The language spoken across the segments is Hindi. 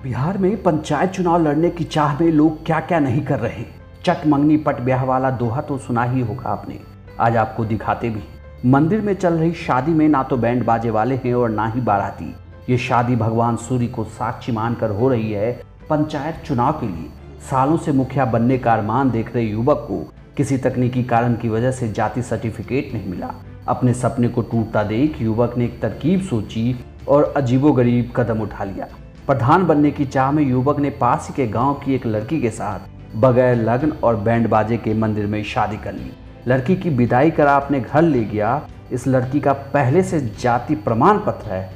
बिहार में पंचायत चुनाव लड़ने की चाह में लोग क्या क्या नहीं कर रहे हैं। चट मंगनी पट ब्याह वाला दोहा तो सुना ही होगा आपने। आज आपको दिखाते भी हैं। मंदिर में चल रही शादी में ना तो बैंड बाजे वाले हैं और ना ही बाराती। ये शादी भगवान सूर्य को साक्षी मानकर हो रही है। पंचायत चुनाव के लिए सालों से मुखिया बनने का अरमान देख रहे युवक को किसी तकनीकी कारण की वजह से जाति सर्टिफिकेट नहीं मिला। अपने सपने को टूटता देख युवक ने एक तरकीब सोची और अजीबोगरीब कदम उठा लिया। प्रधान बनने की चाह में युवक ने पास ही के गांव की एक लड़की के साथ बगैर लगन और बैंड बाजे के मंदिर में शादी कर ली। लड़की की विदाई करा अपने घर ले गया। इस लड़की का पहले से जाति प्रमाण पत्र है।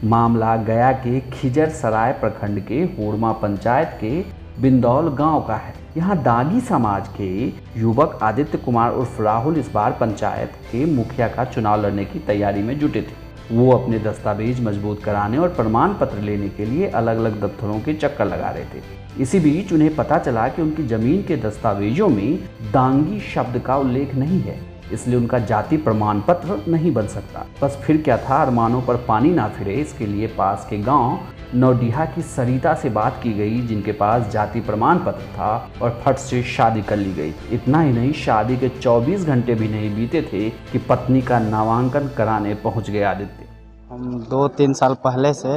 मामला गया के खिजर सराय प्रखंड के होड़मा पंचायत के बिंदौल गांव का है। यहाँ दागी समाज के युवक आदित्य कुमार उर्फ राहुल इस बार पंचायत के मुखिया का चुनाव लड़ने की तैयारी में जुटे थे। वो अपने दस्तावेज मजबूत कराने और प्रमाण पत्र लेने के लिए अलग अलग दफ्तरों के चक्कर लगा रहे थे। इसी बीच उन्हें पता चला कि उनकी जमीन के दस्तावेजों में दांगी शब्द का उल्लेख नहीं है, इसलिए उनका जाति प्रमाण पत्र नहीं बन सकता। बस फिर क्या था, अरमानों पर पानी ना फिरे इसके लिए पास के गांव नौडिहा की सरिता से बात की गई, जिनके पास जाति प्रमाण पत्र था और फट से शादी कर ली गई। इतना ही नहीं, शादी के 24 घंटे भी नहीं बीते थे कि पत्नी का नामांकन कराने पहुंच गए आदित्य। हम 2-3 साल पहले से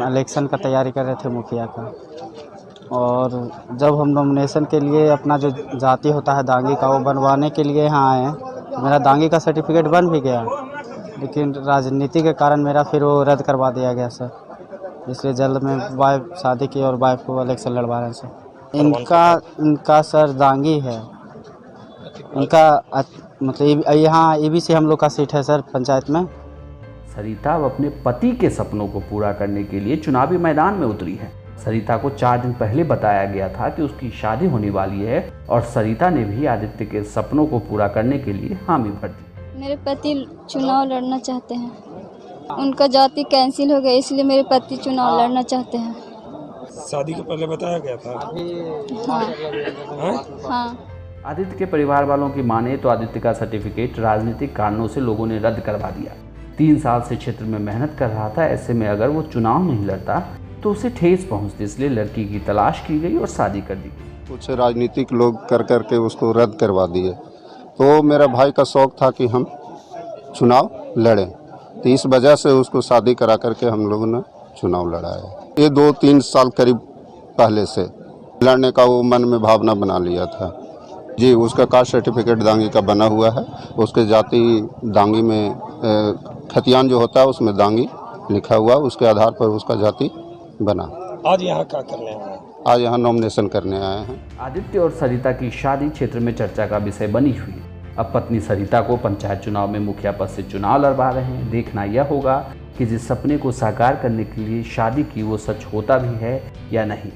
इलेक्शन का तैयारी कर रहे थे मुखिया का, और जब हम नॉमिनेशन के लिए अपना जो जाति होता है दांगी का वो बनवाने के लिए यहाँ आए, तो मेरा दांगी का सर्टिफिकेट बन भी गया, लेकिन राजनीति के कारण मेरा फिर वो रद्द करवा दिया गया सर। इसलिए जल्द में वाइफ शादी की और वाइफ को इलेक्शन लड़वा रहे हैं सर। इनका सर दांगी है। इनका मतलब यहाँ EBC हम लोग का सीट है सर पंचायत में। सरिता अब अपने पति के सपनों को पूरा करने के लिए चुनावी मैदान में उतरी है। सरिता को 4 दिन पहले बताया गया था कि उसकी शादी होने वाली है और सरिता ने भी आदित्य के सपनों को पूरा करने के लिए हामी भर दी। मेरे पति चुनाव लड़ना चाहते हैं। उनका जाति कैंसिल हो गया, इसलिए मेरे पति चुनाव लड़ना चाहते हैं। शादी के पहले बताया गया था। हाँ। आदित्य के परिवार वालों की माने तो आदित्य का सर्टिफिकेट राजनीतिक कारणों से लोगों ने रद्द करवा दिया। 3 साल से क्षेत्र में मेहनत कर रहा था। ऐसे में अगर वो चुनाव नहीं लड़ता तो उसे ठेस पहुंचती, इसलिए लड़की की तलाश की गई और शादी कर दी गई। कुछ राजनीतिक लोग कर करके उसको रद्द करवा दिए, तो मेरा भाई का शौक़ था कि हम चुनाव लड़ें, तो इस वजह से उसको शादी करा करके हम लोगों ने चुनाव लड़ाया। ये 2-3 साल करीब पहले से लड़ने का वो मन में भावना बना लिया था जी। उसका कास्ट सर्टिफिकेट दांगी का बना हुआ है। उसके जाति दांगी में खतियान जो होता है उसमें दांगी लिखा हुआ, उसके आधार पर उसका जाति बना। आज यहाँ क्या करने आए हैं? आज यहाँ नॉमिनेशन करने आए हैं। आदित्य और सरिता की शादी क्षेत्र में चर्चा का विषय बनी हुई है। अब पत्नी सरिता को पंचायत चुनाव में मुखिया पद से चुनाव लड़वा रहे हैं। देखना यह होगा कि जिस सपने को साकार करने के लिए शादी की वो सच होता भी है या नहीं।